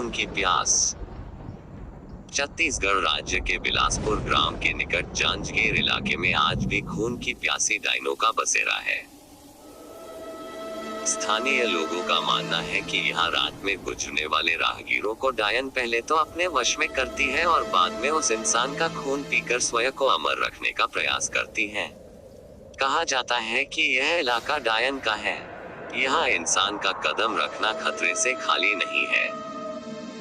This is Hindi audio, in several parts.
खून की प्यास। छत्तीसगढ़ राज्य के बिलासपुर ग्राम के निकट जांजगीर इलाके में आज भी खून की प्यासी डायनों का बसेरा है। स्थानीय लोगों का मानना है कि यहाँ रात में गुजरने वाले राहगीरों को डायन पहले तो अपने वश में करती है और बाद में उस इंसान का खून पीकर स्वयं को अमर रखने का प्रयास करती है। कहा जाता है कि यह इलाका डायन का है। यहाँ इंसान का कदम रखना खतरे से खाली नहीं है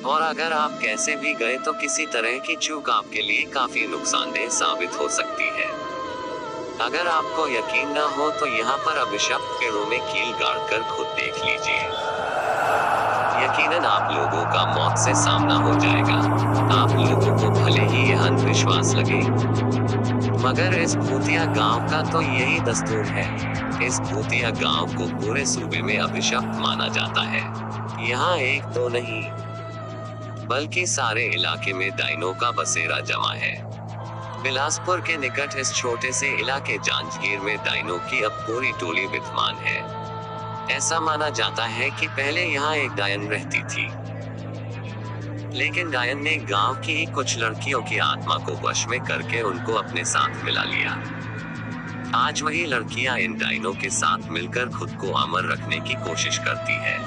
और अगर आप कैसे भी गए तो किसी तरह की चूक आपके लिए काफी नुकसानदेह साबित हो सकती है। अगर आपको यकीन न हो तो यहाँ पर अभिशप्त पेड़ों में कील गाड़कर खुद देख लीजिए। यकीनन आप लोगों का मौत से सामना हो जाएगा। आप लोगों को भले ही यह अंधविश्वास लगे, मगर इस भूतिया गांव का तो यही दस्तूर है। इस भूतिया गांव को पूरे सूबे में अभिशप्त माना जाता है। यहाँ एक दो नहीं बल्कि सारे इलाके में डायनों का बसेरा जमा है। बिलासपुर के निकट इस छोटे से इलाके जांजगीर में डायनों की अब पूरी टोली विद्यमान है। ऐसा माना जाता है कि पहले यहाँ एक डायन रहती थी, लेकिन डायन ने गांव की ही कुछ लड़कियों की आत्मा को वश में करके उनको अपने साथ मिला लिया। आज वही लड़कियां इन डायनों के साथ मिलकर खुद को अमर रखने की कोशिश करती है।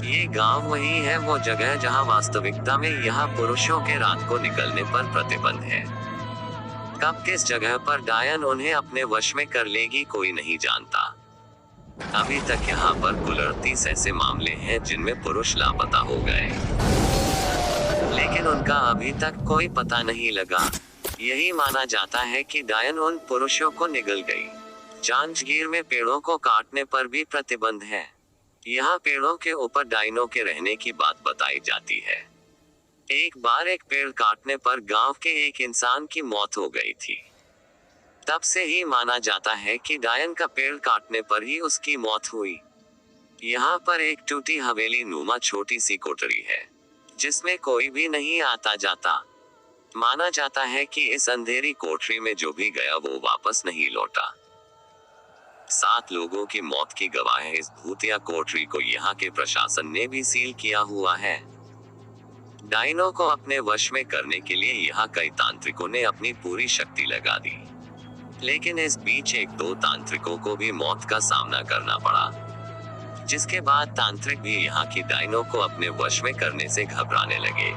ये गांव वही है, वो जगह जहां वास्तविकता में यहाँ पुरुषों के रात को निकलने पर प्रतिबंध है। कब किस जगह पर डायन उन्हें अपने वश में कर लेगी कोई नहीं जानता। अभी तक यहाँ पर कुल 38 ऐसे मामले हैं जिनमें पुरुष लापता हो गए, लेकिन उनका अभी तक कोई पता नहीं लगा। यही माना जाता है कि डायन उन पुरुषों को निगल गई। जांजगीर में पेड़ों को काटने पर भी प्रतिबंध है। यहाँ पेड़ों के ऊपर डायनों के रहने की बात बताई जाती है। एक बार एक पेड़ काटने पर गांव के एक इंसान की मौत हो गई थी। तब से ही माना जाता है कि डायन का पेड़ काटने पर ही उसकी मौत हुई। यहाँ पर एक टूटी हवेली नुमा छोटी सी कोठरी है, जिसमें कोई भी नहीं आता जाता। माना जाता है कि इस अंधेरी कोठरी में जो भी गया वो वापस नहीं लौटा। 7 लोगों की मौत की गवाह है इस भूतिया कोठरी को यहाँ के प्रशासन ने भी सील किया हुआ है। डायनों को अपने वश में करने के लिए यहाँ कई तांत्रिकों ने अपनी पूरी शक्ति लगा दी, लेकिन इस बीच 1-2 तांत्रिकों को भी मौत का सामना करना पड़ा, जिसके बाद तांत्रिक भी यहाँ की डायनों को अपने वश में करने से घबराने लगे।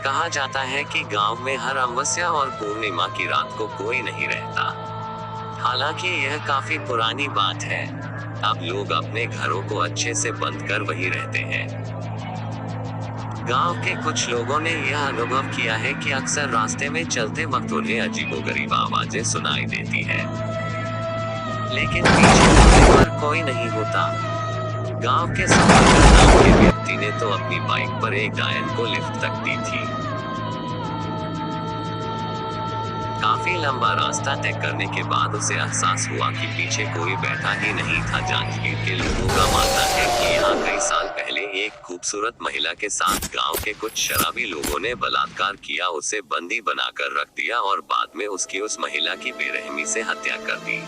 कहा जाता है कि गांव में हर अमावस्या और पूर्णिमा की रात को कोई नहीं रहता। हालांकि यह काफी पुरानी बात है। अब लोग अपने घरों को अच्छे से बंद कर वही रहते हैं। गांव के कुछ लोगों ने यह अनुभव किया है कि अक्सर रास्ते में चलते वक्त उन्हें अजीबोगरीब आवाजें सुनाई देती है, लेकिन पीछे मुड़ने पर कोई नहीं होता। गांव के सुधाकर नाम के व्यक्ति ने तो अपनी बाइक पर एक डायन को लिफ्ट तक दी थी। काफी लंबा रास्ता तय करने के बाद उसे एहसास हुआ कि पीछे कोई बैठा ही नहीं था। जांजगीर के लोगों का मानना है कि यहाँ कई साल पहले एक खूबसूरत महिला के साथ गांव के कुछ शराबी लोगों ने बलात्कार किया, उसे बंदी बनाकर रख दिया और बाद में उसकी उस महिला की बेरहमी से हत्या कर दी।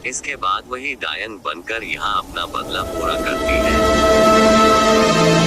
इसके बाद वही डायन बनकर यहाँ अपना बदला पूरा करती है।